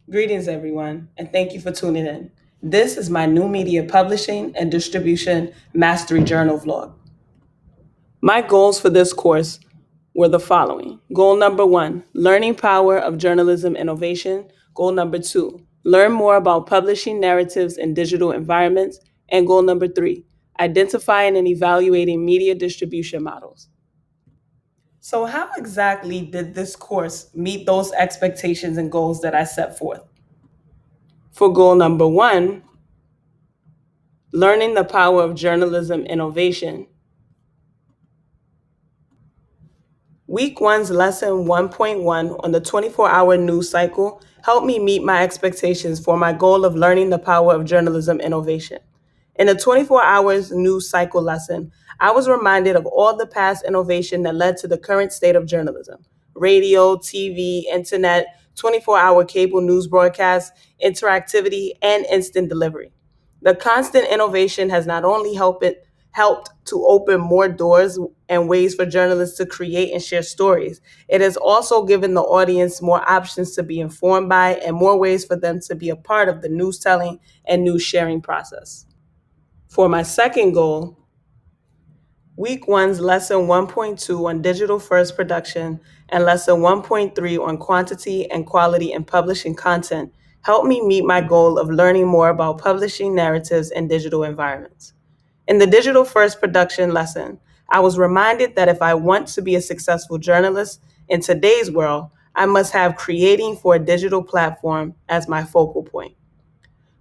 Greetings, everyone, and thank you for tuning in. This is my new media publishing and distribution mastery journal vlog. My goals for this course were the following. Goal number one, learning power of journalism innovation. Goal number two, learn more about publishing narratives in digital environments. And goal number three, identifying and evaluating media distribution models. So, how exactly did this course meet those expectations and goals that I set forth? For goal number one, learning the power of journalism innovation. Week one's lesson 1.1 on the 24-hour news cycle helped me meet my expectations for my goal of learning the power of journalism innovation. In the 24 hours news cycle lesson, I was reminded of all the past innovation that led to the current state of journalism: radio, TV, internet, 24-hour cable news broadcasts, interactivity, and instant delivery. The constant innovation has not only helped to open more doors and ways for journalists to create and share stories, it has also given the audience more options to be informed by and more ways for them to be a part of the news telling and news sharing process. For my second goal, Week one's lesson 1.2 on digital first production and lesson 1.3 on quantity and quality in publishing content helped me meet my goal of learning more about publishing narratives in digital environments. In the digital first production lesson, I was reminded that if I want to be a successful journalist in today's world, I must have creating for a digital platform as my focal point.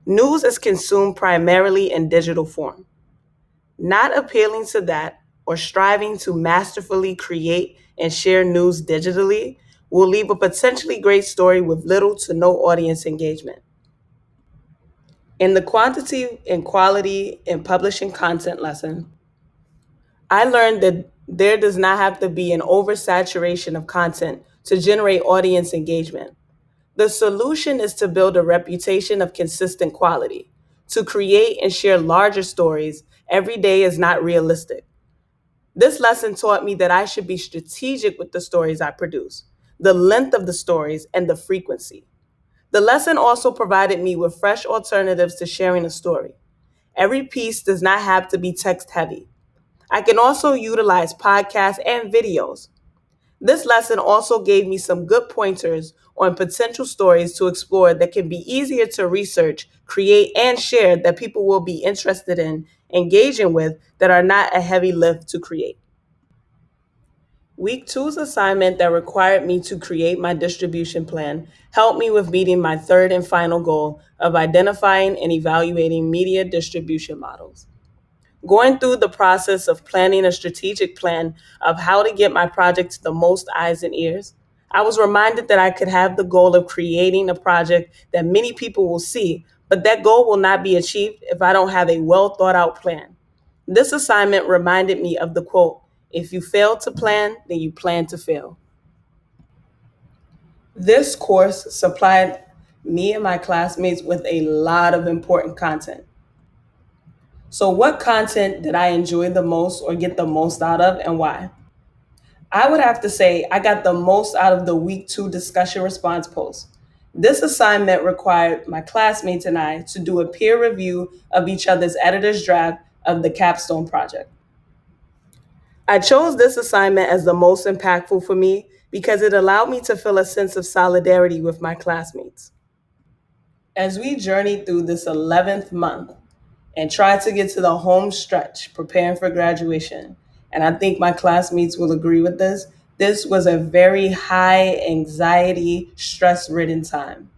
News is consumed primarily in digital form. Not appealing to that or striving to masterfully create and share news digitally will leave a potentially great story with little to no audience engagement. In the quantity and quality in publishing content lesson, I learned that there does not have to be an oversaturation of content to generate audience engagement. The solution is to build a reputation of consistent quality. To create and share larger stories every day is not realistic. This lesson taught me that I should be strategic with the stories I produce, the length of the stories, and the frequency. The lesson also provided me with fresh alternatives to sharing a story. Every piece does not have to be text heavy. I can also utilize podcasts and videos. This lesson also gave me some good pointers on potential stories to explore that can be easier to research, create, and share that people will be interested in engaging with that are not a heavy lift to create. Week two's assignment that required me to create my distribution plan helped me with meeting my third and final goal of identifying and evaluating media distribution models. Going through the process of planning a strategic plan of how to get my project to the most eyes and ears, I was reminded that I could have the goal of creating a project that many people will see, but that goal will not be achieved if I don't have a well thought out plan. This assignment reminded me of the quote: if you fail to plan, then you plan to fail. This course supplied me and my classmates with a lot of important content. So, what content did I enjoy the most or get the most out of, and why? I would have to say I got the most out of the week two discussion response post. This assignment required my classmates and I to do a peer review of each other's editor's draft of the capstone project. I chose this assignment as the most impactful for me because it allowed me to feel a sense of solidarity with my classmates. As we journeyed through this 11th month and tried to get to the home stretch preparing for graduation, and I think my classmates will agree with this was a very high anxiety, stress ridden time.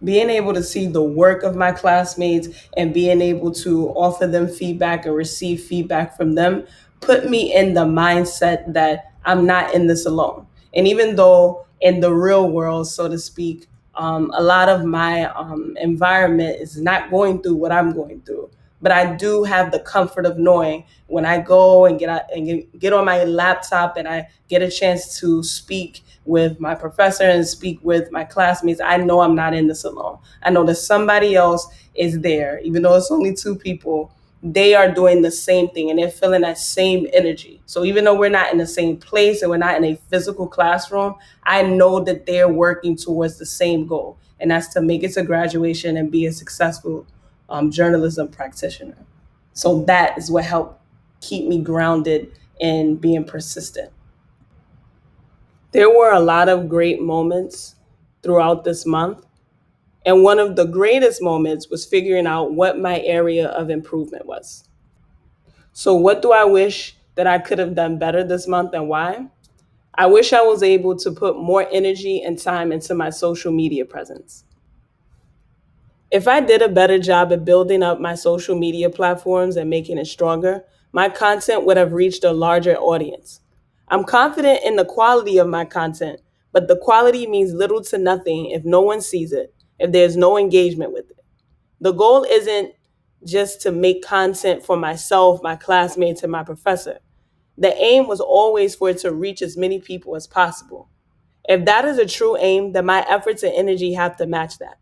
Being able to see the work of my classmates and being able to offer them feedback and receive feedback from them put me in the mindset that I'm not in this alone. And even though in the real world, so to speak, a lot of my environment is not going through what I'm going through, but I do have the comfort of knowing when I go and get on my laptop and I get a chance to speak with my professor and speak with my classmates, I know I'm not in this alone. I know that somebody else is there, even though it's only two people they are doing the same thing and they're feeling that same energy. So even though we're not in the same place and we're not in a physical classroom, I know that they're working towards the same goal, and that's to make it to graduation and be a successful journalism practitioner. So that is what helped keep me grounded and being persistent. There were a lot of great moments throughout this month. And one of the greatest moments was figuring out what my area of improvement was. So, what do I wish that I could have done better this month and why? I wish I was able to put more energy and time into my social media presence. If I did a better job at building up my social media platforms and making it stronger, my content would have reached a larger audience. I'm confident in the quality of my content, but the quality means little to nothing if no one sees it, if there's no engagement with it. The goal isn't just to make content for myself, my classmates, and my professor. The aim was always for it to reach as many people as possible. If that is a true aim, then my efforts and energy have to match that.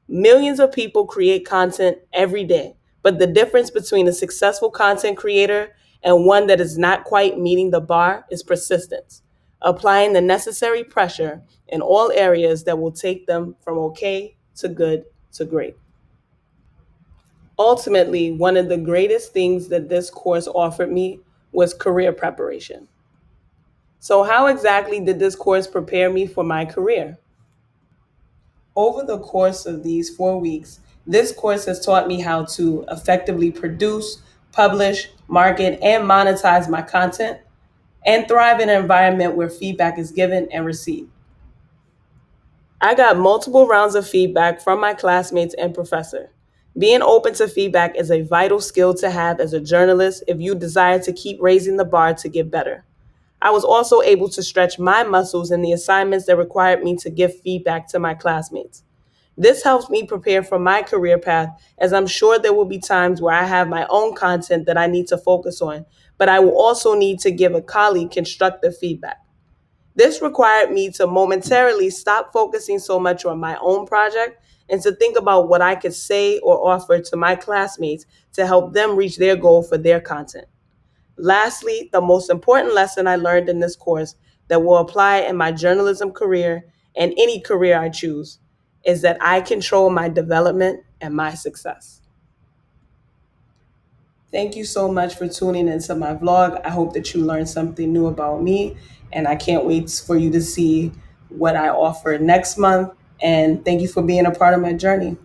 Millions of people create content every day, but the difference between a successful content creator and one that is not quite meeting the bar is persistence, applying the necessary pressure in all areas that will take them from okay to good to great. Ultimately, one of the greatest things that this course offered me was career preparation. So, how exactly did this course prepare me for my career? Over the course of these 4 weeks, this course has taught me how to effectively produce, publish, market, and monetize my content and thrive in an environment where feedback is given and received. I got multiple rounds of feedback from my classmates and professor. Being open to feedback is a vital skill to have as a journalist if you desire to keep raising the bar to get better. I was also able to stretch my muscles in the assignments that required me to give feedback to my classmates. This helps me prepare for my career path, as I'm sure there will be times where I have my own content that I need to focus on, but I will also need to give a colleague constructive feedback. This required me to momentarily stop focusing so much on my own project and to think about what I could say or offer to my classmates to help them reach their goal for their content. Lastly, the most important lesson I learned in this course that will apply in my journalism career and any career I choose is that I control my development and my success. Thank you so much for tuning into my vlog. I hope that you learned something new about me, and I can't wait for you to see what I offer next month. And thank you for being a part of my journey.